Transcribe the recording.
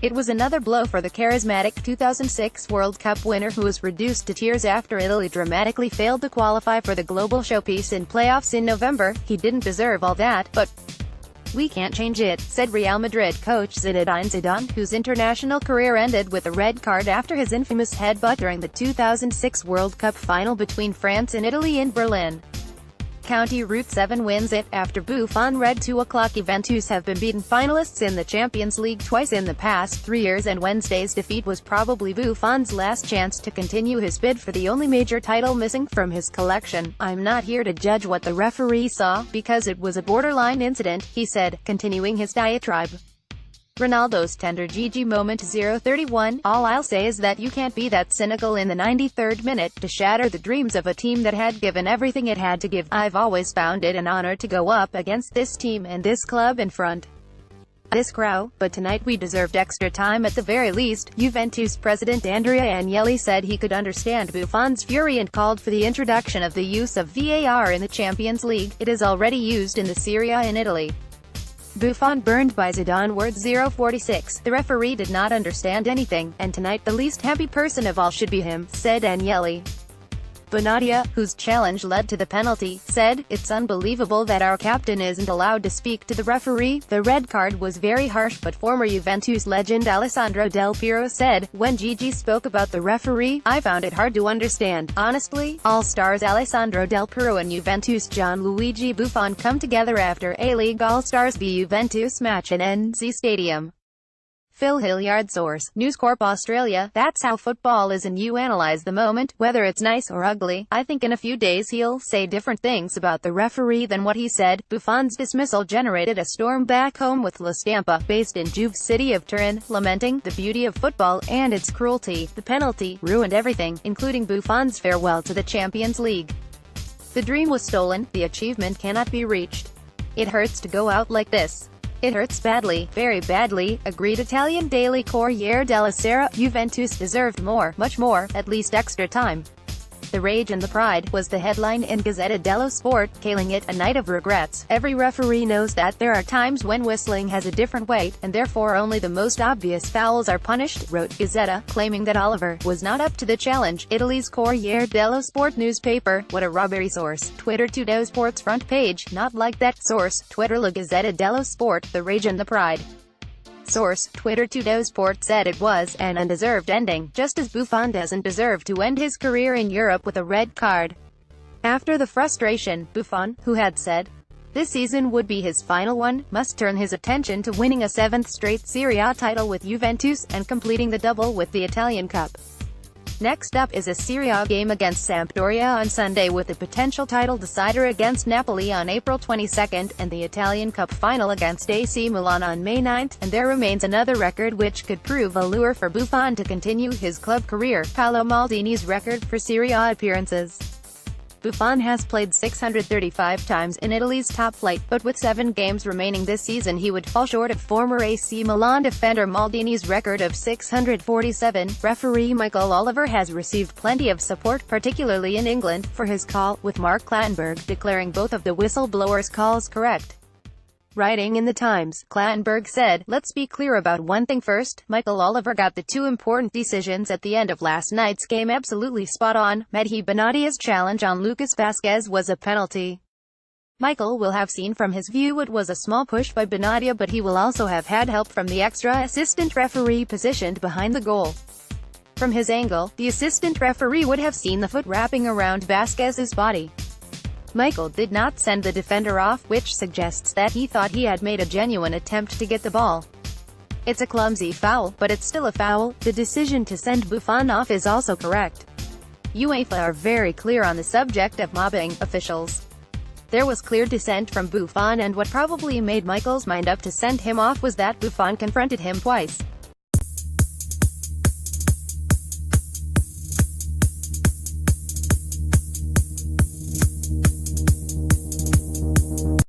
It was another blow for the charismatic 2006 World Cup winner who was reduced to tears after Italy dramatically failed to qualify for the global showpiece in playoffs in November. He didn't deserve all that, but we can't change it, said Real Madrid coach Zinédine Zidane, whose international career ended with a red card after his infamous headbutt during the 2006 World Cup final between France and Italy in Berlin. County Route 7 wins it. After Buffon read 2 o'clock, Juventus have been beaten finalists in the Champions League twice in the past 3 years, and Wednesday's defeat was probably Buffon's last chance to continue his bid for the only major title missing from his collection. "I'm not here to judge what the referee saw, because it was a borderline incident," he said, continuing his diatribe. Ronaldo's tender Gigi moment 0:31, "All I'll say is that you can't be that cynical in the 93rd minute to shatter the dreams of a team that had given everything it had to give. I've always found it an honor to go up against this team and this club in front of this crowd, but tonight we deserved extra time at the very least." Juventus president Andrea Agnelli said he could understand Buffon's fury and called for the introduction of the use of VAR in the Champions League. "It is already used in the Serie A in Italy." Buffon burned by Zidane words 0:46, "The referee did not understand anything, and tonight the least happy person of all should be him," said Agnelli. Benatia, whose challenge led to the penalty, said, "It's unbelievable that our captain isn't allowed to speak to the referee. The red card was very harsh," but former Juventus legend Alessandro Del Piero said, "When Gigi spoke about the referee, I found it hard to understand. Honestly, all-stars Alessandro Del Piero and Juventus Gianluigi Buffon come together after A-League All-Stars B Juventus match in NZ Stadium." Phil Hilliard source, News Corp Australia. "That's how football is, and you analyze the moment, whether it's nice or ugly. I think in a few days he'll say different things about the referee than what he said." Buffon's dismissal generated a storm back home, with La Stampa, based in Juve's city of Turin, lamenting the beauty of football and its cruelty. "The penalty ruined everything, including Buffon's farewell to the Champions League. The dream was stolen. The achievement cannot be reached. It hurts to go out like this. It hurts badly, very badly," agreed Italian daily Corriere della Sera. "Juventus deserved more, much more, at least extra time. The rage and the pride," was the headline in Gazzetta dello Sport, calling it a night of regrets. "Every referee knows that there are times when whistling has a different weight, and therefore only the most obvious fouls are punished," wrote Gazzetta, claiming that Oliver was not up to the challenge. Italy's Corriere dello Sport newspaper. "What a robbery." Source, Twitter. Tutto Sport's front page. "Not like that." Source, Twitter. La Gazzetta dello Sport. "The rage and the pride." Source, Twitter. Tutto Sport said it was an undeserved ending, just as Buffon doesn't deserve to end his career in Europe with a red card. After the frustration, Buffon, who had said this season would be his final one, must turn his attention to winning a 7th straight Serie A title with Juventus, and completing the double with the Italian Cup. Next up is a Serie A game against Sampdoria on Sunday, with the potential title decider against Napoli on April 22, and the Italian Cup final against AC Milan on May 9, and there remains another record which could prove a lure for Buffon to continue his club career: Paolo Maldini's record for Serie A appearances. Buffon has played 635 times in Italy's top flight, but with 7 games remaining this season he would fall short of former AC Milan defender Maldini's record of 647. Referee Michael Oliver has received plenty of support, particularly in England, for his call, with Mark Clattenburg declaring both of the whistleblower's calls correct. Writing in the Times, Clattenburg said, "Let's be clear about one thing first. Michael Oliver got the 2 important decisions at the end of last night's game absolutely spot on. Mehdi Benatia's challenge on Lucas Vazquez was a penalty. Michael will have seen from his view it was a small push by Benatia, but he will also have had help from the extra assistant referee positioned behind the goal. From his angle, the assistant referee would have seen the foot wrapping around Vazquez's body. Michael did not send the defender off, which suggests that he thought he had made a genuine attempt to get the ball. It's a clumsy foul, but it's still a foul. The decision to send Buffon off is also correct. UEFA are very clear on the subject of mobbing officials. There was clear dissent from Buffon, and what probably made Michael's mind up to send him off was that Buffon confronted him twice.